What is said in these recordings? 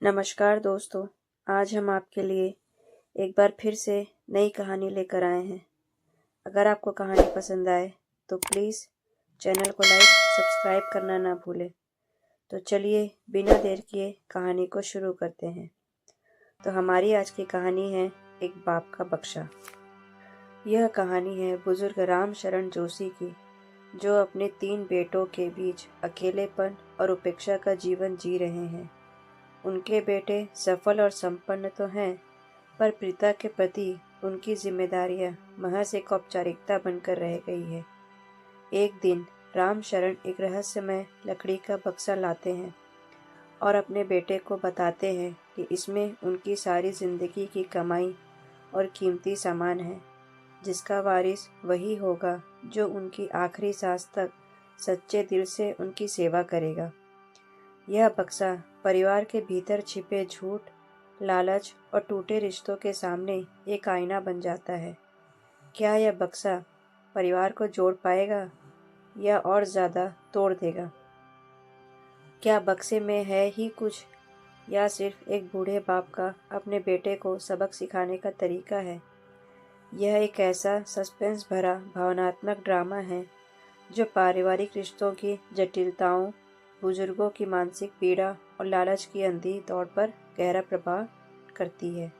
नमस्कार दोस्तों। आज हम आपके लिए एक बार फिर से नई कहानी लेकर आए हैं। अगर आपको कहानी पसंद आए तो प्लीज़ चैनल को लाइक सब्सक्राइब करना ना भूलें। तो चलिए बिना देर किए कहानी को शुरू करते हैं। तो हमारी आज की कहानी है एक बाप का बक्सा। यह कहानी है बुजुर्ग राम शरण जोशी की, जो अपने 3 बेटों के बीच अकेलेपन और उपेक्षा का जीवन जी रहे हैं। उनके बेटे सफल और संपन्न तो हैं, पर पिता के प्रति उनकी जिम्मेदारियां महज एक औपचारिकता बनकर रह गई है। एक दिन राम शरण एक रहस्यमय लकड़ी का बक्सा लाते हैं और अपने बेटे को बताते हैं कि इसमें उनकी सारी जिंदगी की कमाई और कीमती सामान है, जिसका वारिस वही होगा जो उनकी आखिरी सांस तक सच्चे दिल से उनकी सेवा करेगा। यह बक्सा परिवार के भीतर छिपे झूठ, लालच और टूटे रिश्तों के सामने एक आईना बन जाता है। क्या यह बक्सा परिवार को जोड़ पाएगा या और ज़्यादा तोड़ देगा? क्या बक्से में है ही कुछ, या सिर्फ एक बूढ़े बाप का अपने बेटे को सबक सिखाने का तरीका है? यह एक ऐसा सस्पेंस भरा भावनात्मक ड्रामा है जो पारिवारिक रिश्तों की जटिलताओं, बुजुर्गों की मानसिक पीड़ा और लालच की अंधी दौड़ पर गहरा प्रभाव करती है।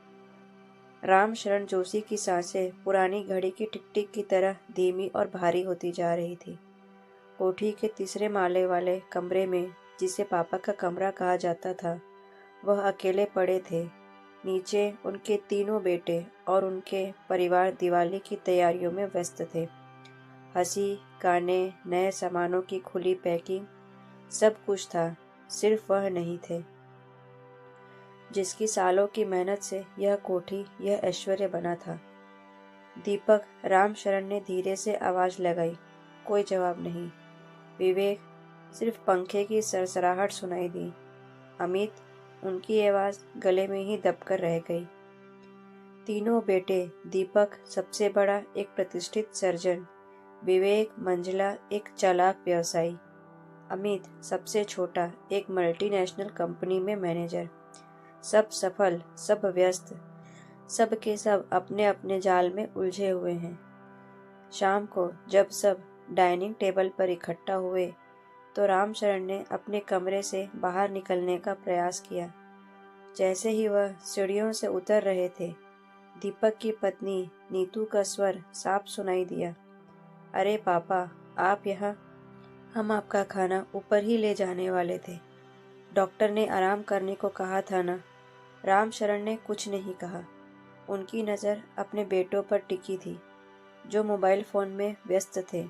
राम शरण जोशी की सांसें पुरानी घड़ी की टिक-टिक की तरह धीमी और भारी होती जा रही थी। कोठी के तीसरे माले वाले कमरे में, जिसे पापा का कमरा कहा जाता था, वह अकेले पड़े थे। नीचे उनके तीनों बेटे और उनके परिवार दिवाली की तैयारियों में व्यस्त थे। हंसी, गाने, नए सामानों की खुली पैकिंग, सब कुछ था, सिर्फ वह नहीं थे, जिसकी सालों की मेहनत से यह कोठी, यह ऐश्वर्य बना था। दीपक, राम शरण ने धीरे से आवाज लगाई। कोई जवाब नहीं। विवेक, सिर्फ पंखे की सरसराहट सुनाई दी। अमित, उनकी आवाज गले में ही दबकर रह गई। तीनों बेटे, दीपक सबसे बड़ा एक प्रतिष्ठित सर्जन, विवेक मंझला एक चालाक व्यवसायी, अमित सबसे छोटा एक मल्टीनेशनल कंपनी में मैनेजर। सब सफल, सब व्यस्त, सब के सब अपने अपने जाल में उलझे हुए हैं। शाम को जब सब डाइनिंग टेबल पर इकट्ठा हुए तो राम शरण ने अपने कमरे से बाहर निकलने का प्रयास किया। जैसे ही वह सीढ़ियों से उतर रहे थे, दीपक की पत्नी नीतू का स्वर साफ सुनाई दिया। अरे पापा, आप यहाँ? हम आपका खाना ऊपर ही ले जाने वाले थे। डॉक्टर ने आराम करने को कहा था ना। राम शरण ने कुछ नहीं कहा। उनकी नज़र अपने बेटों पर टिकी थी, जो मोबाइल फ़ोन में व्यस्त थे।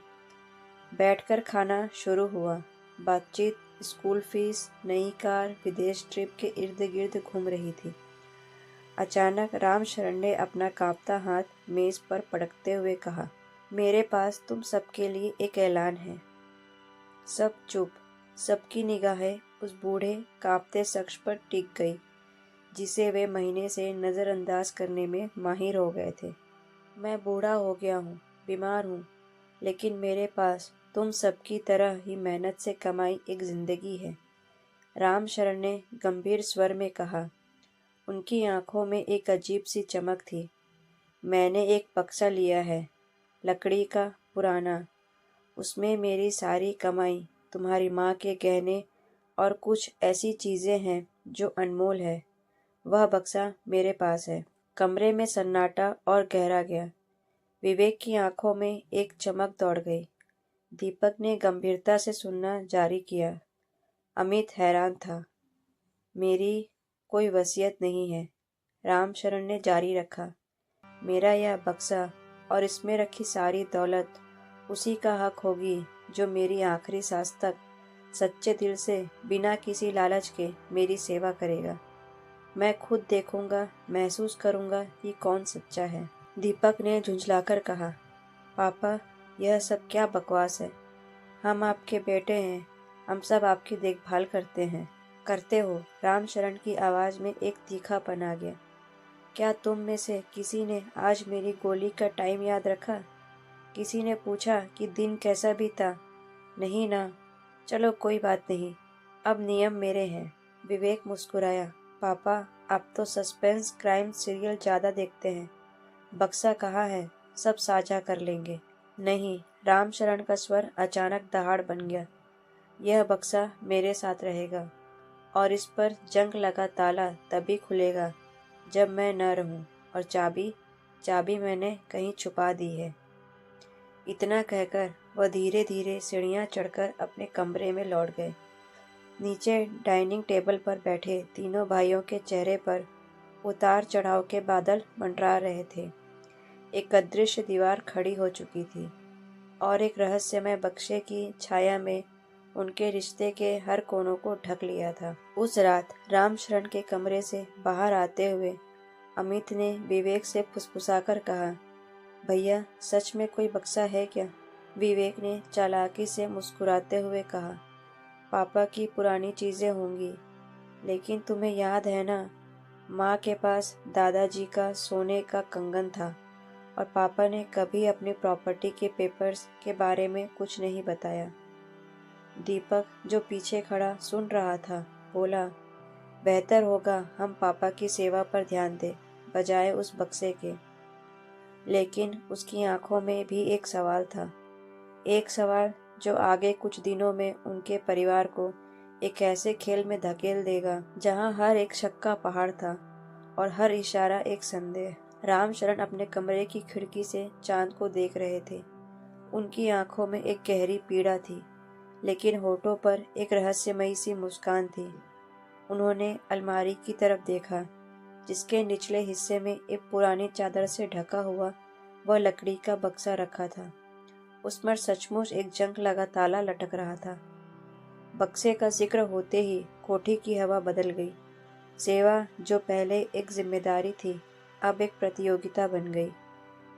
बैठकर खाना शुरू हुआ। बातचीत स्कूल फीस, नई कार, विदेश ट्रिप के इर्द गिर्द घूम रही थी। अचानक राम शरण ने अपना कांपता हाथ मेज़ पर पटकते हुए कहा, मेरे पास तुम सबके लिए एक ऐलान है। सब चुप। सबकी निगाहें उस बूढ़े कांपते शख्स पर टिक गई, जिसे वे महीने से नज़रअंदाज करने में माहिर हो गए थे। मैं बूढ़ा हो गया हूँ, बीमार हूँ, लेकिन मेरे पास तुम सबकी तरह ही मेहनत से कमाई एक जिंदगी है, राम शरण ने गंभीर स्वर में कहा। उनकी आंखों में एक अजीब सी चमक थी। मैंने एक बक्सा लिया है, लकड़ी का, पुराना। उसमें मेरी सारी कमाई, तुम्हारी माँ के गहने और कुछ ऐसी चीज़ें हैं जो अनमोल है। वह बक्सा मेरे पास है। कमरे में सन्नाटा और गहरा गया। विवेक की आंखों में एक चमक दौड़ गई। दीपक ने गंभीरता से सुनना जारी किया। अमित हैरान था। मेरी कोई वसीयत नहीं है, राम शरण ने जारी रखा। मेरा यह बक्सा और इसमें रखी सारी दौलत उसी का हक होगी जो मेरी आखिरी सांस तक सच्चे दिल से, बिना किसी लालच के मेरी सेवा करेगा। मैं खुद देखूंगा, महसूस करूंगा कि कौन सच्चा है। दीपक ने झुंझलाकर कहा, पापा, यह सब क्या बकवास है। हम आपके बेटे हैं, हम सब आपकी देखभाल करते हैं। करते हो। राम शरण की आवाज़ में एक तीखापन आ गया। क्या तुम में से किसी ने आज मेरी गोली का टाइम याद रखा? किसी ने पूछा कि दिन कैसा बीता? नहीं ना। चलो कोई बात नहीं, अब नियम मेरे हैं। विवेक मुस्कुराया। पापा, आप तो सस्पेंस क्राइम सीरियल ज़्यादा देखते हैं। बक्सा कहाँ है? सब साझा कर लेंगे। नहीं, रामशरण का स्वर अचानक दहाड़ बन गया। यह बक्सा मेरे साथ रहेगा और इस पर जंग लगा ताला तभी खुलेगा जब मैं न रहूं, और चाबी चाबी मैंने कहीं छुपा दी है। इतना कहकर वह धीरे धीरे सीढ़ियां चढ़कर अपने कमरे में लौट गए। नीचे डाइनिंग टेबल पर बैठे तीनों भाइयों के चेहरे पर उतार चढ़ाव के बादल मंडरा रहे थे। एक अदृश्य दीवार खड़ी हो चुकी थी और एक रहस्यमय बक्से की छाया में उनके रिश्ते के हर कोनों को ढक लिया था। उस रात रामशरण के कमरे से बाहर आते हुए अमित ने विवेक से फुसफुसाकर कहा, भैया, सच में कोई बक्सा है क्या? विवेक ने चालाकी से मुस्कुराते हुए कहा, पापा की पुरानी चीजें होंगी, लेकिन तुम्हें याद है ना, माँ के पास दादाजी का सोने का कंगन था और पापा ने कभी अपनी प्रॉपर्टी के पेपर्स के बारे में कुछ नहीं बताया। दीपक, जो पीछे खड़ा सुन रहा था, बोला, बेहतर होगा हम पापा की सेवा पर ध्यान दें बजाय उस बक्से के। लेकिन उसकी आंखों में भी एक सवाल था, एक सवाल जो आगे कुछ दिनों में उनके परिवार को एक ऐसे खेल में धकेल देगा जहां हर एक शक का पहाड़ था और हर इशारा एक संदेह। रामशरण अपने कमरे की खिड़की से चांद को देख रहे थे। उनकी आंखों में एक गहरी पीड़ा थी, लेकिन होठों पर एक रहस्यमयी सी मुस्कान थी। उन्होंने अलमारी की तरफ देखा, जिसके निचले हिस्से में एक पुरानी चादर से ढका हुआ वह लकड़ी का बक्सा रखा था। उस पर सचमुच एक जंग लगा ताला लटक रहा था। बक्से का जिक्र होते ही कोठी की हवा बदल गई। सेवा, जो पहले एक जिम्मेदारी थी, अब एक प्रतियोगिता बन गई।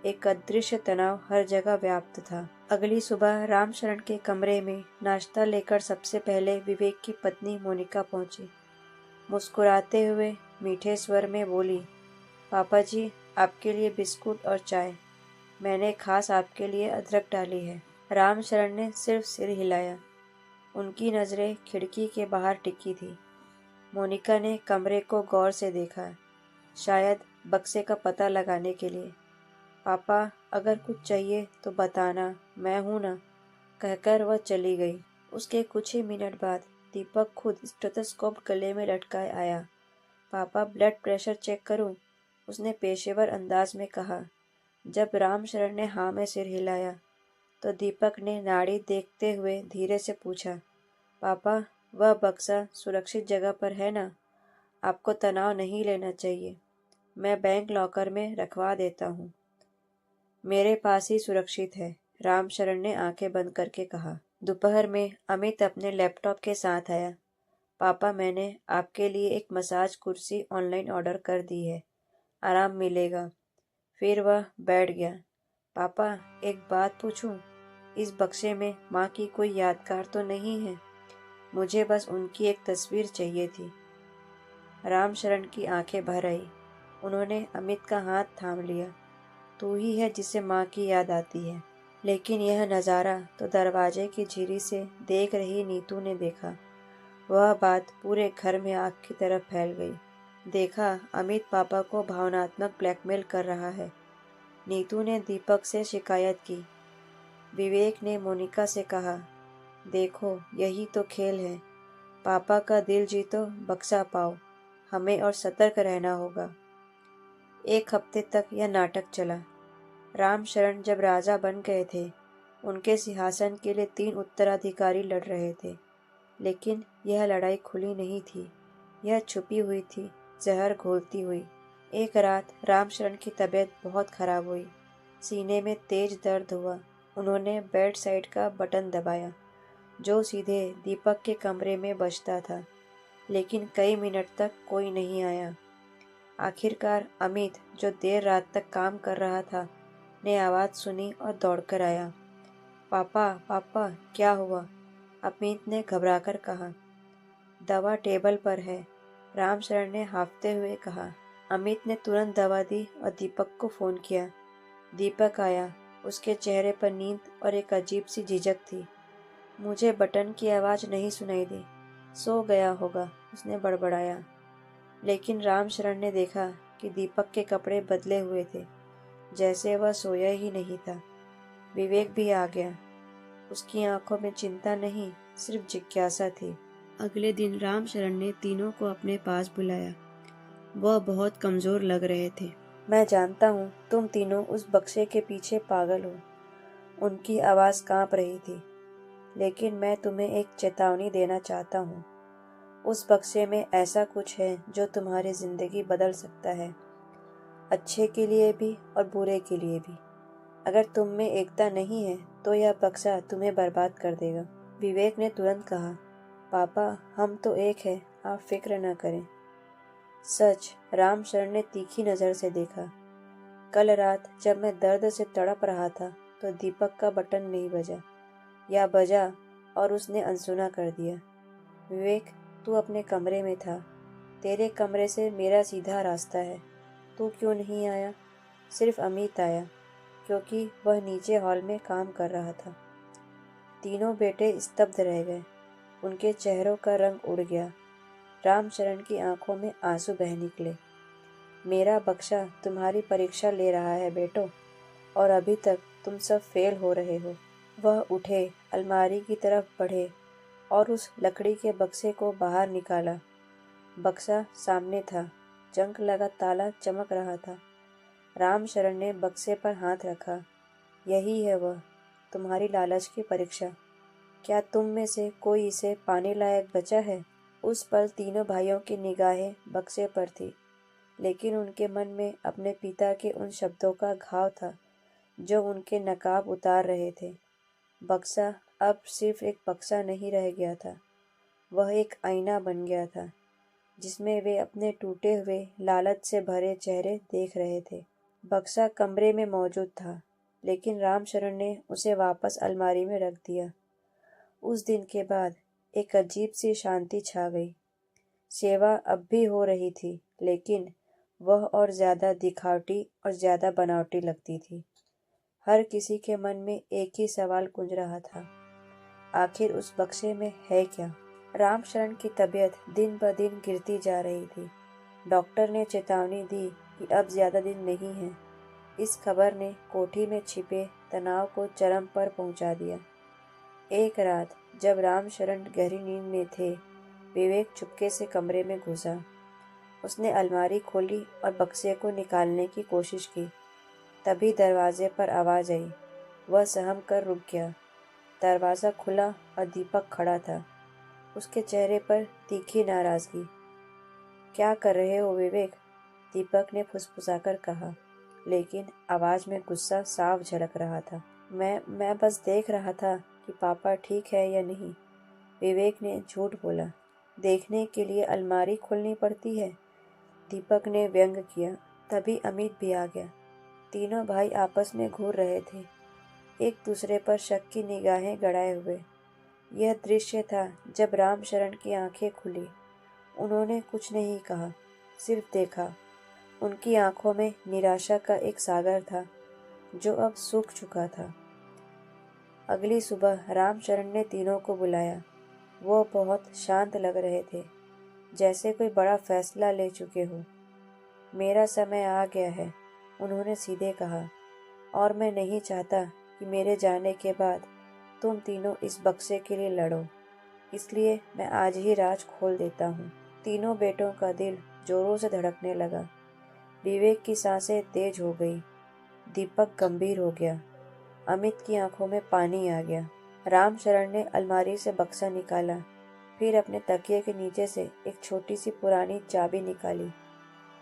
एक अदृश्य तनाव हर जगह व्याप्त था। अगली सुबह रामशरण के कमरे में नाश्ता लेकर सबसे पहले विवेक की पत्नी मोनिका पहुंची। मुस्कुराते हुए मीठे स्वर में बोली, पापा जी, आपके लिए बिस्कुट और चाय। मैंने खास आपके लिए अदरक डाली है। रामशरण ने सिर्फ सिर हिलाया। उनकी नज़रें खिड़की के बाहर टिकी थी। मोनिका ने कमरे को गौर से देखा, शायद बक्से का पता लगाने के लिए। पापा, अगर कुछ चाहिए तो बताना, मैं हूं ना, कहकर वह चली गई। उसके कुछ ही मिनट बाद दीपक खुद स्टेथोस्कोप गले में लटकाए आया। पापा, ब्लड प्रेशर चेक करूं? उसने पेशेवर अंदाज में कहा। जब रामशरण ने हाँ में सिर हिलाया तो दीपक ने नाड़ी देखते हुए धीरे से पूछा, पापा, वह बक्सा सुरक्षित जगह पर है ना? आपको तनाव नहीं लेना चाहिए, मैं बैंक लॉकर में रखवा देता हूँ। मेरे पास ही सुरक्षित है, रामशरण ने आंखें बंद करके कहा। दोपहर में अमित अपने लैपटॉप के साथ आया। पापा, मैंने आपके लिए एक मसाज कुर्सी ऑनलाइन ऑर्डर कर दी है, आराम मिलेगा। फिर वह बैठ गया। पापा, एक बात पूछूं? इस बक्से में माँ की कोई यादगार तो नहीं है? मुझे बस उनकी एक तस्वीर चाहिए थी। रामशरण की आंखें भर आई। उन्होंने अमित का हाथ थाम लिया। तू ही है जिसे माँ की याद आती है। लेकिन यह नज़ारा तो दरवाजे की झिरी से देख रही नीतू ने देखा। वह बात पूरे घर में आग की तरह फैल गई। देखा, अमित पापा को भावनात्मक ब्लैकमेल कर रहा है। नीतू ने दीपक से शिकायत की। विवेक ने मोनिका से कहा, देखो, यही तो खेल है। पापा का दिल जीतो, बक्सा पाओ। हमें और सतर्क रहना होगा। एक हफ्ते तक यह नाटक चला। रामशरण जब राजा बन गए थे, उनके सिंहासन के लिए 3 उत्तराधिकारी लड़ रहे थे। लेकिन यह लड़ाई खुली नहीं थी, यह छुपी हुई थी, जहर घोलती हुई। एक रात रामशरण की तबीयत बहुत खराब हुई। सीने में तेज दर्द हुआ। उन्होंने बेड साइड का बटन दबाया, जो सीधे दीपक के कमरे में बजता था, लेकिन कई मिनट तक कोई नहीं आया। आखिरकार अमित, जो देर रात तक काम कर रहा था, ने आवाज़ सुनी और दौड़कर आया। पापा, पापा, क्या हुआ? अमित ने घबराकर कहा। दवा टेबल पर है, रामशरण ने हांफते हुए कहा। अमित ने तुरंत दवा दी और दीपक को फ़ोन किया। दीपक आया। उसके चेहरे पर नींद और एक अजीब सी झिझक थी। मुझे बटन की आवाज़ नहीं सुनाई दी। सो गया होगा, उसने बड़बड़ाया। लेकिन रामशरण ने देखा कि दीपक के कपड़े बदले हुए थे, जैसे वह सोया ही नहीं था। विवेक भी आ गया। उसकी आंखों में चिंता नहीं, सिर्फ जिज्ञासा थी। अगले दिन रामशरण ने तीनों को अपने पास बुलाया। वह बहुत कमजोर लग रहे थे। मैं जानता हूँ तुम तीनों उस बक्से के पीछे पागल हो। उनकी आवाज कांप रही थी। लेकिन मैं तुम्हें एक चेतावनी देना चाहता हूँ। उस बक्से में ऐसा कुछ है जो तुम्हारी जिंदगी बदल सकता है, अच्छे के लिए भी और बुरे के लिए भी। अगर तुम में एकता नहीं है तो यह बक्सा तुम्हें बर्बाद कर देगा। विवेक ने तुरंत कहा, पापा हम तो एक है, आप फिक्र न करें। सच, रामशरण ने तीखी नजर से देखा। कल रात जब मैं दर्द से तड़प रहा था तो दीपक का बटन नहीं बजा, या बजा और उसने अनसुना कर दिया। विवेक, तू अपने कमरे में था। तेरे कमरे से मेरा सीधा रास्ता है। तू क्यों नहीं आया? सिर्फ अमित आया, क्योंकि वह नीचे हॉल में काम कर रहा था। तीनों बेटे स्तब्ध रह गए। उनके चेहरों का रंग उड़ गया। रामचरण की आंखों में आंसू बह निकले। मेरा बक्सा तुम्हारी परीक्षा ले रहा है बेटो, और अभी तक तुम सब फेल हो रहे हो। वह उठे, अलमारी की तरफ बढ़े और उस लकड़ी के बक्से को बाहर निकाला। बक्सा सामने था। जंग लगा ताला चमक रहा था। रामशरण ने बक्से पर हाथ रखा। यही है वह, तुम्हारी लालच की परीक्षा। क्या तुम में से कोई इसे पाने लायक बचा है? उस पल तीनों भाइयों की निगाहें बक्से पर थी, लेकिन उनके मन में अपने पिता के उन शब्दों का घाव था जो उनके नकाब उतार रहे थे। बक्सा अब सिर्फ एक बक्सा नहीं रह गया था, वह एक आईना बन गया था जिसमें वे अपने टूटे हुए लालच से भरे चेहरे देख रहे थे। बक्सा कमरे में मौजूद था, लेकिन रामशरण ने उसे वापस अलमारी में रख दिया। उस दिन के बाद एक अजीब सी शांति छा गई। सेवा अब भी हो रही थी, लेकिन वह और ज्यादा दिखावटी और ज्यादा बनावटी लगती थी। हर किसी के मन में एक ही सवाल गूंज रहा था, आखिर उस बक्से में है क्या? रामशरण की तबीयत दिन ब दिन गिरती जा रही थी। डॉक्टर ने चेतावनी दी कि अब ज्यादा दिन नहीं है। इस खबर ने कोठी में छिपे तनाव को चरम पर पहुंचा दिया। एक रात जब रामशरण गहरी नींद में थे, विवेक चुपके से कमरे में घुसा। उसने अलमारी खोली और बक्से को निकालने की कोशिश की। तभी दरवाजे पर आवाज आई। वह सहम कर रुक गया। दरवाजा खुला और दीपक खड़ा था। उसके चेहरे पर तीखी नाराजगी। क्या कर रहे हो विवेक? दीपक ने फुसफुसाकर कहा, लेकिन आवाज में गुस्सा साफ झलक रहा था। मैं बस देख रहा था कि पापा ठीक है या नहीं। विवेक ने झूठ बोला। देखने के लिए अलमारी खोलनी पड़ती है? दीपक ने व्यंग किया। तभी अमित भी आ गया। तीनों भाई आपस में घूर रहे थे, एक दूसरे पर शक की निगाहें गड़ाए हुए। यह दृश्य था जब रामशरण की आंखें खुली। उन्होंने कुछ नहीं कहा, सिर्फ देखा। उनकी आंखों में निराशा का एक सागर था जो अब सूख चुका था। अगली सुबह रामशरण ने तीनों को बुलाया। वो बहुत शांत लग रहे थे, जैसे कोई बड़ा फैसला ले चुके हो। मेरा समय आ गया है, उन्होंने सीधे कहा, और मैं नहीं चाहता कि मेरे जाने के बाद तुम तीनों इस बक्से के लिए लड़ो। इसलिए मैं आज ही राज खोल देता हूँ। तीनों बेटों का दिल जोरों से धड़कने लगा। विवेक की सांसें तेज हो गई। दीपक गंभीर हो गया। अमित की आंखों में पानी आ गया। रामशरण ने अलमारी से बक्सा निकाला, फिर अपने तकिए के नीचे से एक छोटी सी पुरानी चाबी निकाली।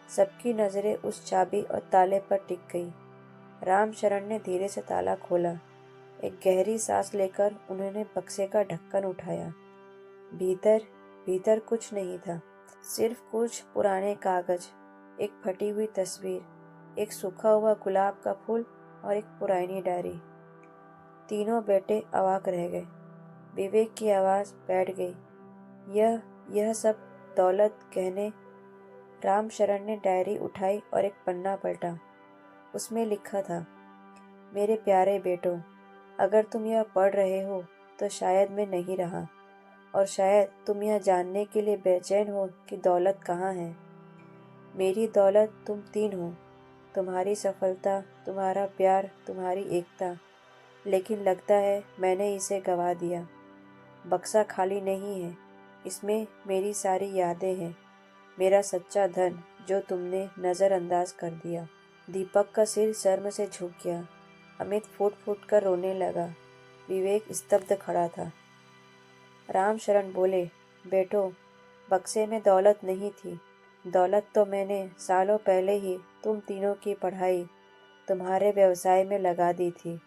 सबकी नजरें उस चाबी और ताले पर टिक गई। रामशरण ने धीरे से ताला खोला। एक गहरी सांस लेकर उन्होंने बक्से का ढक्कन उठाया। भीतर भीतर कुछ नहीं था, सिर्फ कुछ पुराने कागज, एक फटी हुई तस्वीर, एक सूखा हुआ गुलाब का फूल और एक पुरानी डायरी। तीनों बेटे अवाक रह गए। विवेक की आवाज बैठ गई। यह सब दौलत, गहने। रामशरण ने डायरी उठाई और एक पन्ना पलटा। उसमें लिखा था, मेरे प्यारे बेटों, अगर तुम यह पढ़ रहे हो तो शायद मैं नहीं रहा, और शायद तुम यह जानने के लिए बेचैन हो कि दौलत कहाँ है। मेरी दौलत तुम तीन हो, तुम्हारी सफलता, तुम्हारा प्यार, तुम्हारी एकता। लेकिन लगता है मैंने इसे गवा दिया। बक्सा खाली नहीं है, इसमें मेरी सारी यादें हैं, मेरा सच्चा धन जो तुमने नज़रअंदाज कर दिया। दीपक का सिर शर्म से झुक गया। अमित फूट फूट कर रोने लगा। विवेक स्तब्ध खड़ा था। रामशरण बोले, बेटो, बक्से में दौलत नहीं थी। दौलत तो मैंने सालों पहले ही तुम तीनों की पढ़ाई, तुम्हारे व्यवसाय में लगा दी थी।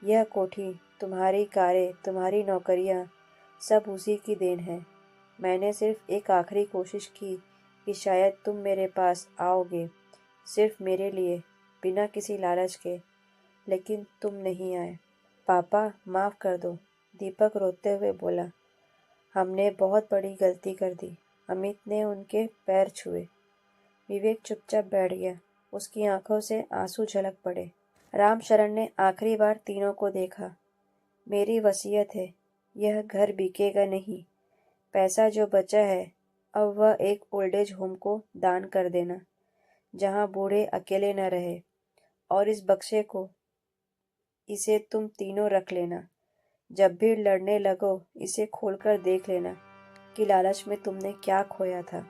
यह कोठी, तुम्हारी कारें, तुम्हारी नौकरियां, सब उसी की देन है। मैंने सिर्फ एक आखिरी कोशिश की कि शायद तुम मेरे पास आओगे, सिर्फ मेरे लिए, बिना किसी लालच के। लेकिन तुम नहीं आए। पापा, माफ़ कर दो, दीपक रोते हुए बोला। हमने बहुत बड़ी गलती कर दी। अमित ने उनके पैर छुए। विवेक चुपचाप बैठ गया। उसकी आंखों से आंसू झलक पड़े। रामशरण ने आखिरी बार तीनों को देखा। मेरी वसीयत है, यह घर बिकेगा नहीं। पैसा जो बचा है, अब वह एक ओल्ड एज होम को दान कर देना, जहाँ बूढ़े अकेले न रहे। और इस बक्से को, इसे तुम तीनों रख लेना। जब भी लड़ने लगो, इसे खोलकर देख लेना कि लालच में तुमने क्या खोया था।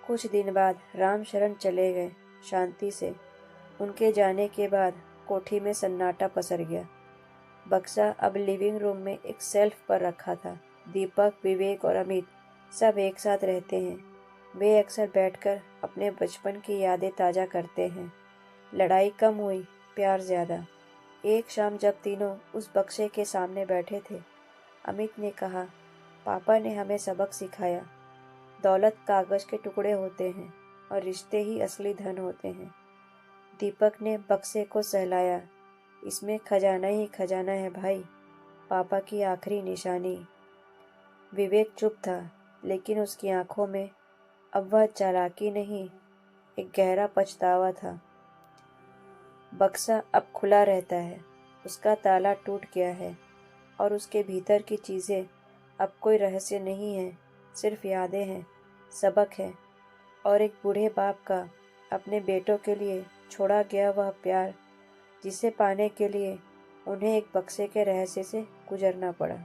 कुछ दिन बाद रामशरण चले गए, शांति से। उनके जाने के बाद कोठी में सन्नाटा पसर गया। बक्सा अब लिविंग रूम में एक शेल्फ पर रखा था। दीपक, विवेक और अमित सब एक साथ रहते हैं। वे अक्सर बैठकर अपने बचपन की यादें ताज़ा करते हैं। लड़ाई कम हुई, प्यार ज़्यादा। एक शाम जब तीनों उस बक्से के सामने बैठे थे, अमित ने कहा, पापा ने हमें सबक सिखाया। दौलत कागज के टुकड़े होते हैं और रिश्ते ही असली धन होते हैं। दीपक ने बक्से को सहलाया। इसमें खजाना ही खजाना है भाई, पापा की आखिरी निशानी। विवेक चुप था, लेकिन उसकी आंखों में अब वह चालाकी नहीं, एक गहरा पछतावा था। बक्सा अब खुला रहता है, उसका ताला टूट गया है और उसके भीतर की चीज़ें अब कोई रहस्य नहीं है, सिर्फ यादें हैं, सबक है और एक बूढ़े बाप का अपने बेटों के लिए छोड़ा गया वह प्यार, जिसे पाने के लिए उन्हें एक बक्से के रहस्य से गुजरना पड़ा।